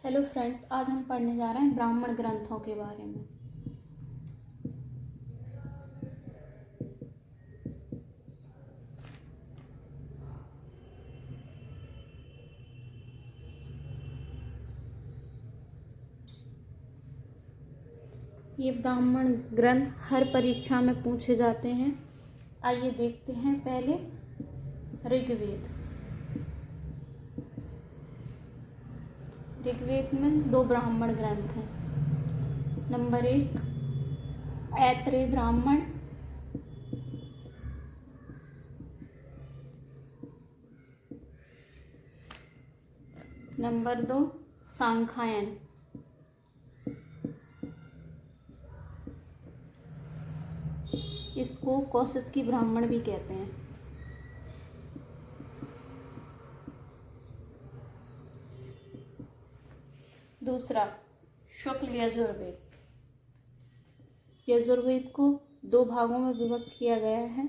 Hello friends, आज हम पढ़ने जा रहे हैं ब्राह्मण ग्रंथों के बारे में। ये ब्राह्मण ग्रंथ हर परीक्षा में पूछे जाते हैं। आइए देखते हैं पहले ऋग्वेद। ऋग्वेद में 2 ब्राह्मण ग्रंथ हैं। नंबर 1 ऐत्रेय ब्राह्मण, नंबर 2 सांख्यायन। इसको कौशिकी ब्राह्मण भी कहते हैं। दूसरा शुक्ल यजुर्वेद। यजुर्वेद को 2 भागों में विभक्त किया गया है।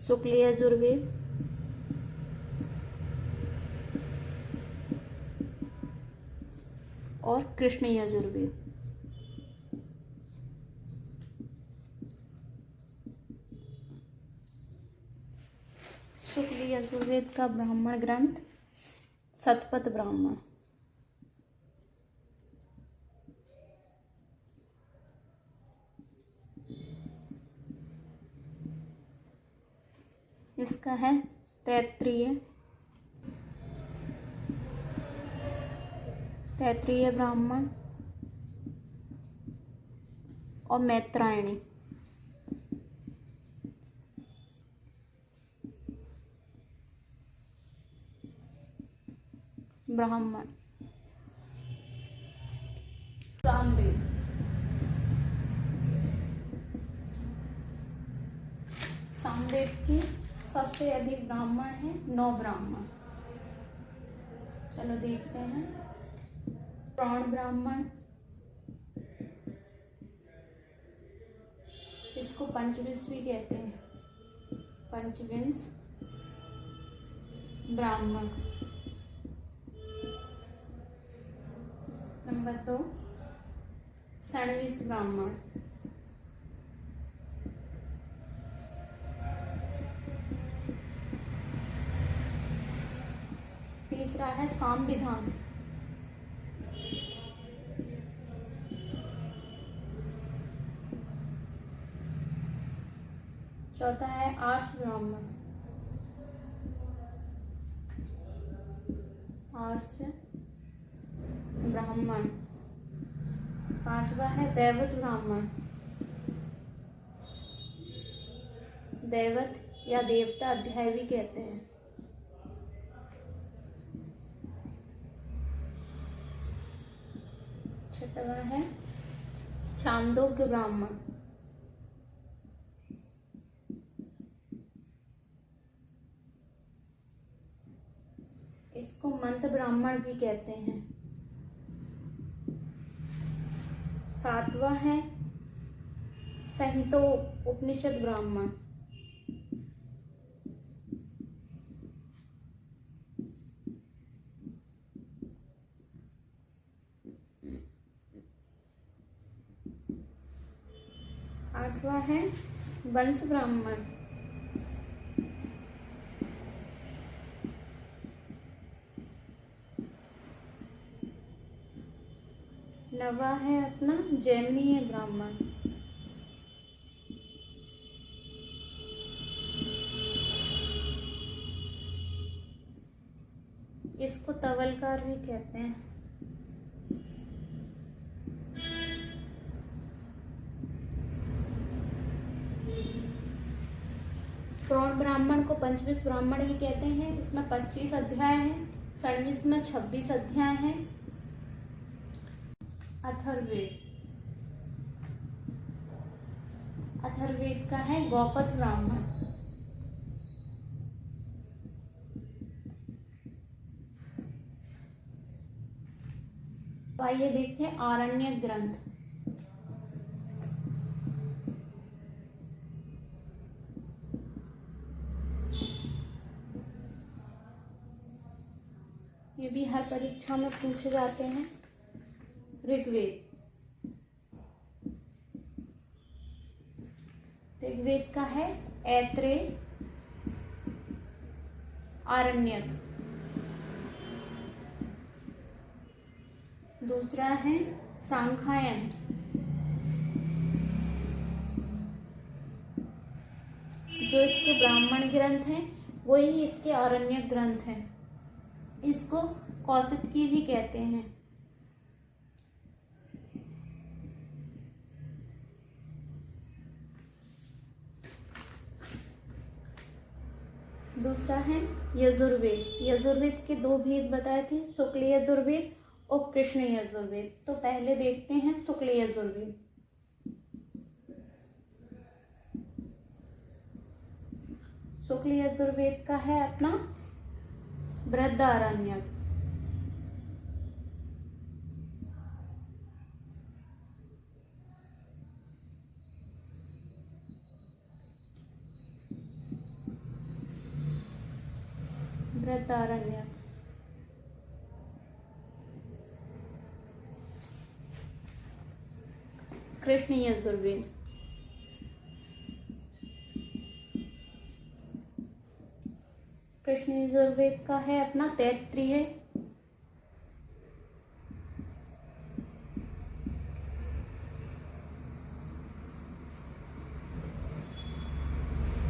शुक्ल यजुर्वेद और कृष्ण यजुर्वेद। शुक्ल यजुर्वेद का ब्राह्मण ग्रंथ शतपथ ब्राह्मण। इसका है तैत्तिरीय ब्राह्मण और मैत्रायणी। ब्राह्मण सामवेद। सामवेद के सबसे अधिक ब्राह्मण हैं 9 ब्राह्मण। चलो देखते हैं। प्राण ब्राह्मण, इसको पंचविंश भी कहते हैं। पंचविंश ब्राह्मण। नंबर 2 षणविश ब्राह्मण। तीसरा है सामविधान। चौथा है आर्ष ब्राह्मण। आर्ष ब्राह्मण। पांचवा है दैवत ब्राह्मण। दैवत या देवता अध्याय भी कहते हैं। छठवा है छांदोग्य ब्राह्मण। इसको मंत्र ब्राह्मण भी कहते हैं। सातवां है संहितो उपनिषद ब्राह्मण। आठवां है वंश ब्राह्मण। नवा है अपना जैमिनीय ब्राह्मण। इसको तवलकार भी कहते हैं। प्रौढ़ ब्राह्मण को पंचविंश ब्राह्मण भी कहते हैं। इसमें 25 अध्याय हैं। षणविश में 26 अध्याय हैं। अथर्ववेद। अथर्ववेद का है गौपथ ब्राह्मण। तो आइए देखते हैं आरण्यक ग्रंथ। परीक्षा में पूछे जाते हैं। ऋग्वेद। ऋग्वेद का है ऐत्रेय, आरण्यक। दूसरा है सांख्यायन। जो इसके ब्राह्मण ग्रंथ हैं वही इसके आरण्यक ग्रंथ हैं। इसको कौशिकी भी कहते हैं। दूसरा है यजुर्वेद। यजुर्वेद के दो भेद बताए थे, शुक्ल यजुर्वेद और कृष्ण यजुर्वेद। तो पहले देखते हैं शुक्ल यजुर्वेद। शुक्ल यजुर्वेद का है अपना बृहदारण्यक। बृहदारण्यक। कृष्ण यजुर्वेद। कृष्ण यजुर्वेद का है अपना तैत्तिरीय।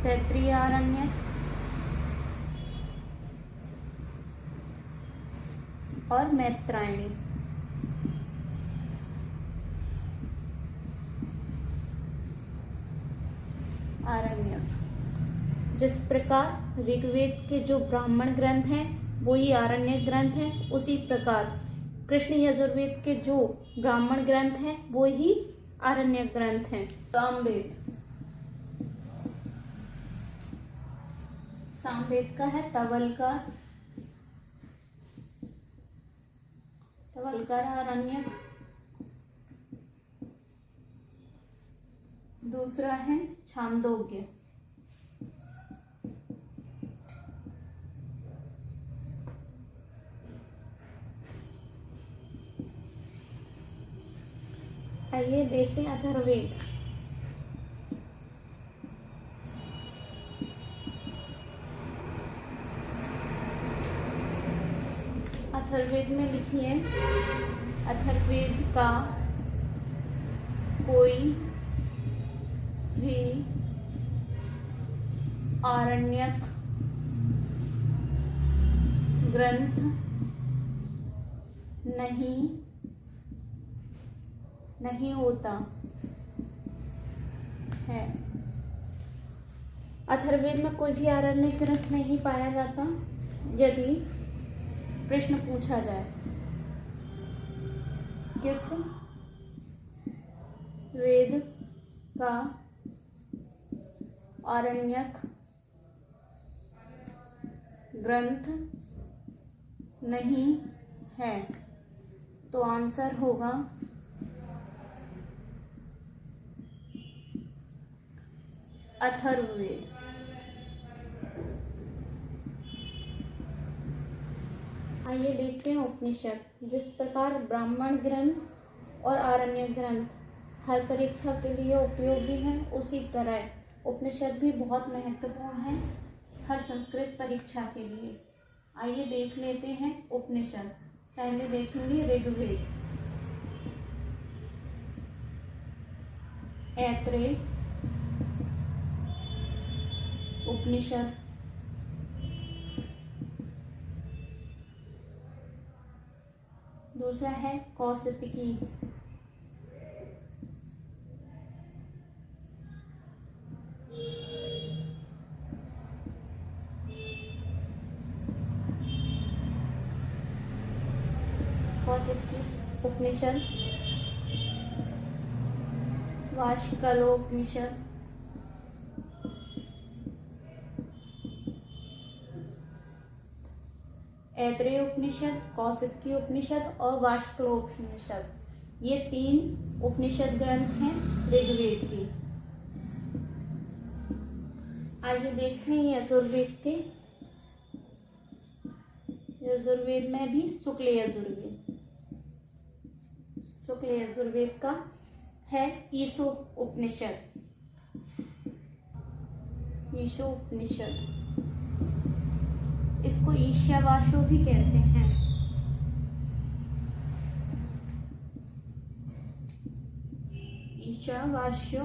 तैत्तिरीय आरण्यक और मैत्रायणी। आरण्यक। जिस प्रकार ऋग्वेद के जो ब्राह्मण ग्रंथ हैं वही आरण्यक ग्रंथ हैं, उसी प्रकार कृष्ण यजुर्वेद के जो ब्राह्मण ग्रंथ हैं वो ही आरण्यक ग्रंथ हैं। सामवेद। सामवेद का है तवलकर। तवलकर आरण्यक। दूसरा है छांदोग्य। आइए देखते हैं अथर्ववेद। अथर्ववेद में लिखिए, अथर्ववेद का कोई भी आरण्यक ग्रंथ नहीं होता है। अथर्ववेद में कोई भी आरण्यक ग्रंथ नहीं पाया जाता। यदि प्रश्न पूछा जाए किस वेद का आरण्यक ग्रंथ नहीं है, तो आंसर होगा अथर्ववेद। आइए देखते हैं उपनिषद। जिस प्रकार ब्राह्मण ग्रंथ और आरण्यक ग्रंथ हर परीक्षा के लिए उपयोगी हैं, उसी तरह उपनिषद भी बहुत महत्वपूर्ण है हर संस्कृत परीक्षा के लिए। आइए देख लेते हैं उपनिषद। पहले देखेंगे ऋग्वेद। ऐत्रेय उपनिषद। दूसरा है कौशिकी। कौशिकी उपनिषद। वार्ष्णेयोपनिषद। ऐत्रेय उपनिषद, कौशिकी उपनिषद और वार्ष्णेयोपनिषद, ये 3 उपनिषद ग्रंथ हैं ऋग्वेद के। आइए देखते हैं यजुर्वेद के। यजुर्वेद में भी शुक्ल यजुर्वेद। शुक्ल यजुर्वेद का है ईशो उपनिषद। ईशो उपनिषद, इसको ईशावास्यो भी कहते हैं। ईशावास्यो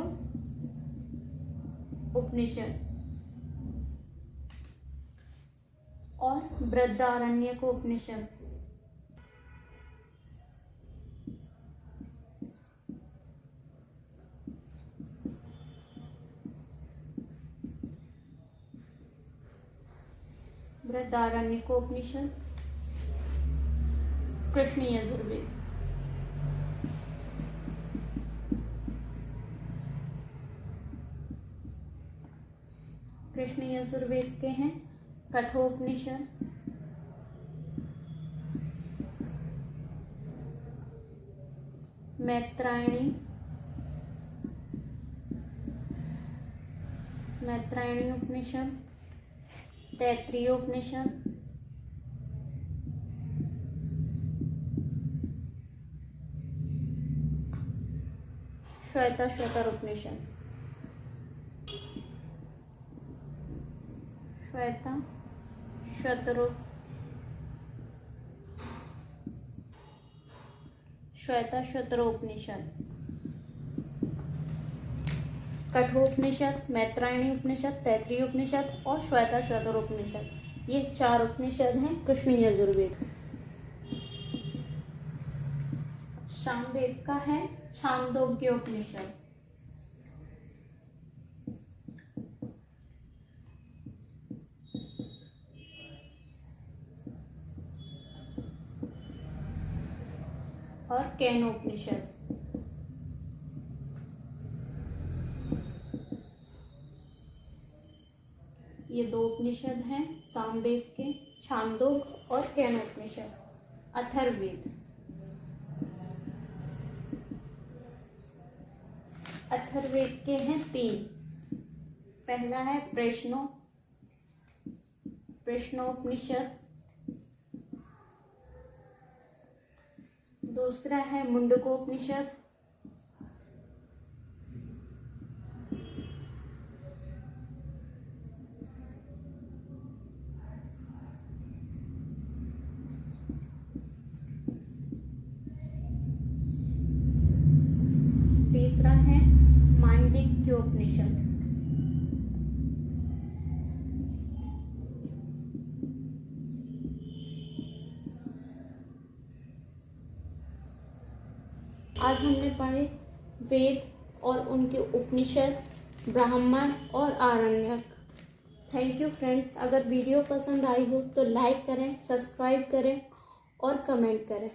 उपनिषद और बृहदारण्यक उपनिषद। बृहदारण्यक उपनिषद, कृष्ण यजुर्वेद। कृष्ण यजुर्वेद के हैं कठोपनिषद, मैत्रायणी, मैत्रायणी उपनिषद, तैत्तिरीय उपनिषद, श्वेताश्वतर उपनिषद। श्वेताश्वतरोपनिषद, कठोपनिषद, मैत्रायणी उपनिषद, तैत्तिरीय उपनिषद और श्वेताश्वतरोपनिषद, ये 4 उपनिषद हैं कृष्ण यजुर्वेद। सामवेद का है छांदोग्य उपनिषद। और केनोपनिषद। ये 2 उपनिषद हैं सामवेद के, छांदोग और केनोपनिषद। अथर्ववेद, अथर्ववेद के हैं 3। पहला है प्रश्नोपनिषद, दूसरा है मुंडकोपनिषद, तीसरा है मांडुक्योपनिषद। आज हमने पढ़े वेद और उनके उपनिषद, ब्राह्मण और आरण्यक। Thank you friends. अगर वीडियो पसंद आई हो तो लाइक करें, सब्सक्राइब करें और कमेंट करें।